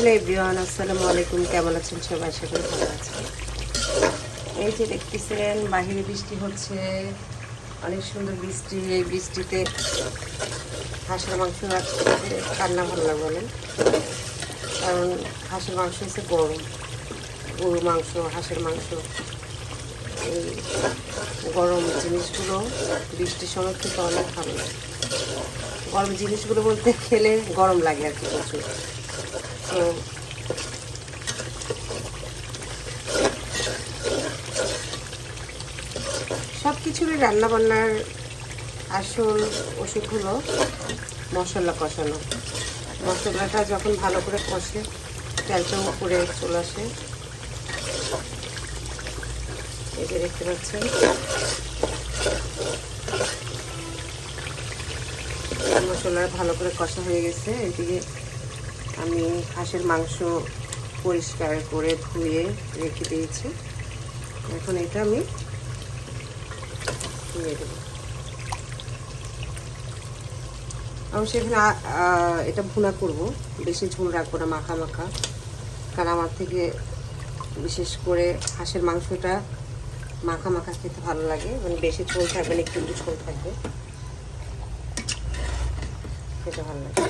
Hello everyone, আসসালামু আলাইকুম। কেমন আছেন সবাই? আশা করি ভালো আছেন। এই যে দেখতেছিলেন বাহিরে বৃষ্টি হচ্ছে, অনেক সুন্দর বৃষ্টি। এই বৃষ্টিতে হাঁসের মাংস রাখতে রান্না ভালো লাগে বলেন, কারণ হাঁসের মাংস হচ্ছে গরম। গরুর মাংস, হাঁসের মাংস, এই গরম জিনিসগুলো বৃষ্টির সময় খেতে অনেক ভালো লাগে। গরম জিনিসগুলো বলতে খেলে গরম লাগে আর কি প্রচুর। তো সব কিছুরই রান্নাবান্নার আসল ওষুধ হলো মশলা কষানো। মশলাটা যখন ভালো করে কষে তেলটাও উপরে চলে আসে। এই যে দেখতে পাচ্ছেন মশলা ভালো করে কষা হয়ে গেছে। এদিকে আমি হাঁসের মাংস পরিষ্কার করে ধুয়ে রেখে দিয়েছি। এখন এটা আমি ধুয়ে দেবো। আমি সেখানে এটা ভুনা করব, বেশি ঝোল রাখবো না, মাখা মাখা। কারণ আমার থেকে বিশেষ করে হাঁসের মাংসটা মাখা মাখা খেতে ভালো লাগে, মানে বেশি ঝোল থাকবে না, একটু একটু ঝোল থাকবে, খেতে ভালো লাগে।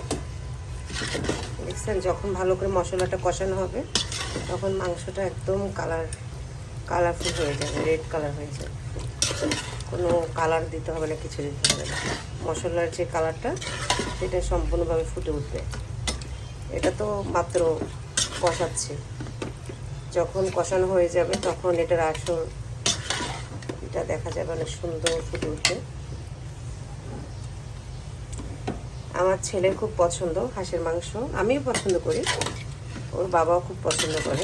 দেখছেন যখন ভালো করে মশলাটা কষানো হবে তখন মাংসটা একদম কালারফুল হয়ে যাবে, রেড কালার হয়ে যাবে। কোনো কালার দিতে হবে না, কিছু দিতে হবে না। মশলার যে কালারটা সেটা সম্পূর্ণভাবে ফুটে উঠবে। এটা তো মাত্র কষাচ্ছি, যখন কষানো হয়ে যাবে তখন এটার আসল এটা দেখা যাবে, অনেক সুন্দর ফুটে উঠবে। আমার ছেলের খুব পছন্দ হাঁসের মাংস, আমিও পছন্দ করি, ওর বাবাও খুব পছন্দ করে।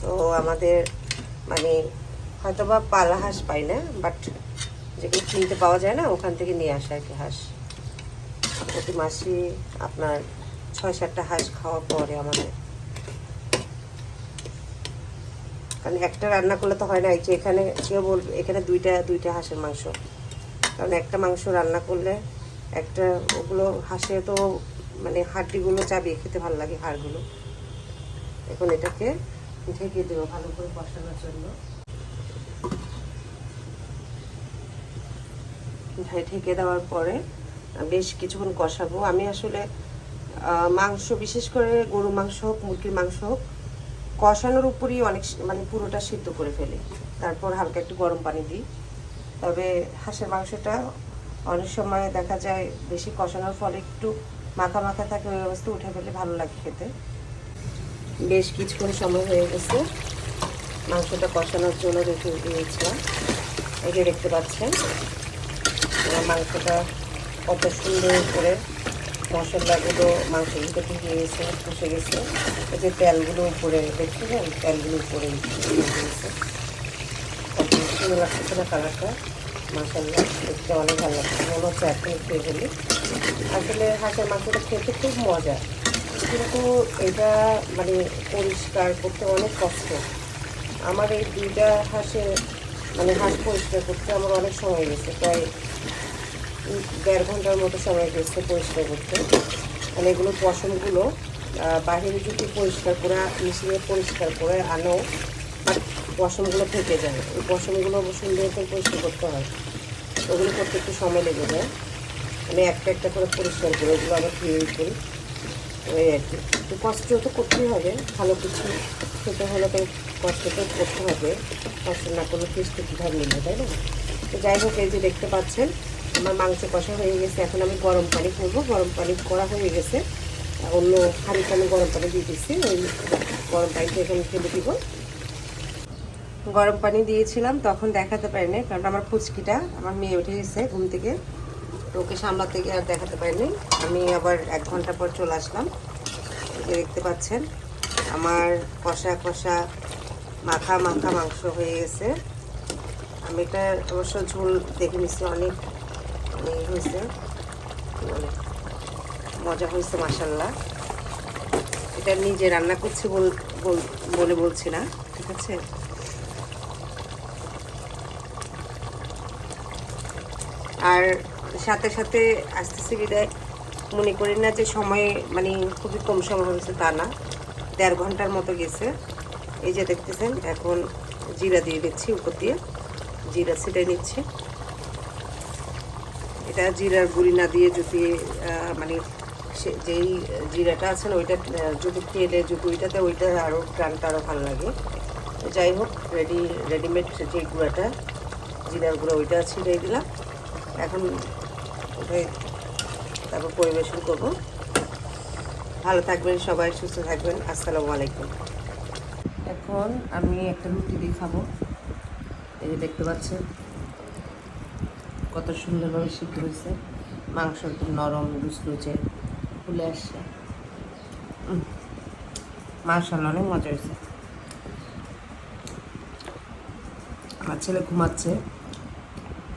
তো আমাদের মানে হয়তো বা পালা হাঁস পাই না, বাট যেগুলো কিনতে পাওয়া যায় না ওখান থেকে নিয়ে আসে আর কি হাঁস। প্রতি মাসে আপনার 6-7টা হাঁস খাওয়া পরে আমাদের, কারণ একটা রান্না করলে তো হয় না। এই যে এখানে কেউ বলবে এখানে দুইটা হাঁসের মাংস, কারণ একটা মাংস রান্না করলে একটা ওগুলো হাঁসে তো মানে হাড্ডিগুলো চাবিয়ে খেতে ভালো লাগে, হাড়গুলো। এখন এটাকে ঢেকে দেবো ভালো করে কষানোর জন্য। ঢেকে দেওয়ার পরে বেশ কিছুক্ষণ কষাবো। আমি আসলে মাংস, বিশেষ করে গরু মাংস হোক মুরগির মাংস হোক, কষানোর উপরই অনেক মানে পুরোটা সিদ্ধ করে ফেলি, তারপর হালকা একটু গরম পানি দিই। তবে হাঁসের মাংসটা অনেক সময় দেখা যায় বেশি কষানোর ফলে একটু মাখা মাখা থাকে, ওই অবস্থা উঠে ফেলে ভালো লাগে খেতে। বেশ কিছুক্ষণ সময় হয়ে গেছে, মাংসটা কষানোর জন্য রেখে দিয়েছিলাম। এই যে দেখতে পাচ্ছেন মাংসটা কত সুন্দর করে মশলাগুলো মাংসের ভিতরে ঢুকে গেছে, বসে গেছে। এই যে তেলগুলো উপরে দেখছেন, তেলগুলো উপরে গেছে, কত সুন্দর লাগতেছে না কালারটা। মাশাআল্লাহ, দেখতে অনেক ভালো লাগছে, মনে হচ্ছে এখন খেয়ে ফেলি। আসলে হাঁসের মাংসটা খেতে খুব মজা, কিন্তু এটা মানে পরিষ্কার করতে অনেক কষ্ট। আমার এই দুইটা হাঁসে মানে হাঁস পরিষ্কার করতে আমার অনেক সময় গেছে, প্রায় 1.5 ঘন্টার মতো সময় গেছে পরিষ্কার করতে। মানে এগুলো পশমগুলো বাহিরে যদি পরিষ্কার করে মিশিয়ে পরিষ্কার করে আনো, বাট পশমগুলো থেকে যায়, ওই পশমগুলো সুন্দর করে পরিষ্কার করতে হয়। ওগুলো করতে একটু সময় লেগে যায়। আমি একটা একটা করে পরিষ্কার করে ওগুলো আবার ক্লিন করি, ওই আর কি। তো কষ্ট তো করতেই হবে, ভালো কিছু খেতে হলে তো কষ্ট তো করতে হবে, কষ্ট না করলে টেস্ট কীভাবে মিলবে, তাই না? তো যাই হোক, এই যে দেখতে পাচ্ছেন আমার মাংস কষা হয়ে গেছে। এখন আমি গরম পানি করবো, গরম পানি করা হয়ে গেছে, অন্য হাঁড়িতে আমি গরম পানি দিয়ে দিচ্ছি। ওই গরম পানিতে এখানে ফেলে দিব। গরম পানি দিয়েছিলাম তখন দেখাতে পারিনি, কারণ আমার ফুচকিটা, আমার মেয়ে উঠে গেছে ঘুম থেকে, তো ওকে সামলাতে গিয়ে আর দেখাতে পারিনি। আমি আবার 1 ঘন্টা পর চলে আসলাম। দেখতে পাচ্ছেন আমার কষা কষা মাখা মাখা মাংস হয়ে গেছে। আমি এটা অবশ্য ঝোল দেখে নিচ্ছি, অনেক হয়েছে, অনেক মজা হয়েছে মাশাআল্লাহ। এটা নিজে রান্না করছি বলে বলছি না, ঠিক আছে? আর সাথে সাথে আসতেছি বিদায় মনে করি না যে সময় মানে খুবই কম সময় হয়েছে তা না, 1.5 ঘন্টার মতো গেছে। এই যে দেখতেছেন, এখন জিরা দিয়ে দিচ্ছি, উপর দিয়ে জিরা ছিটাই নিচ্ছি। এটা জিরার গুঁড়ি না দিয়ে যদি মানে যেই জিরাটা আছে না ওইটা যদি তেলে যদি ওইটাতে ওইটা আরও গ্রানটা আরও ভালো লাগে। যাই হোক, রেডিমেড যে গুঁড়াটা জিরার গুঁড়া ওইটা ছিটাই দিলাম। এখন ওটাই তারপর পরিবেশন করব। ভালো থাকবেন সবাই, সুস্থ থাকবেন। আসসালামু আলাইকুম। এখন আমি একটা রুটি দিয়ে খাবো। এই যে দেখতে পাচ্ছেন কত সুন্দরভাবে সিদ্ধ হয়েছে, মাংস একদম নরম লুচলুচে ফুলে আসছে। মাশাআল্লাহ, অনেক মজা হয়েছে। আমার ছেলে ঘুমাচ্ছে,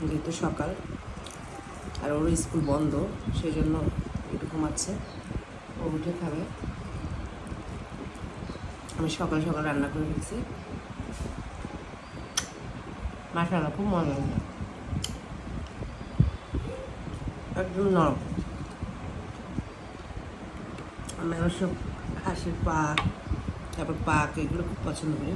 যেহেতু সকাল আর ওর স্কুল বন্ধ, সেই জন্য একটু ঘুমাচ্ছে। ও উঠে খাবে। আমি সকাল সকাল রান্না করে ফেলছি। মাশাআল্লাহ, খুব মজা হয়েছে, একদম নরম। আমি অবশ্য হাঁসের পা, তারপর পাক, এগুলো খুব পছন্দ করি।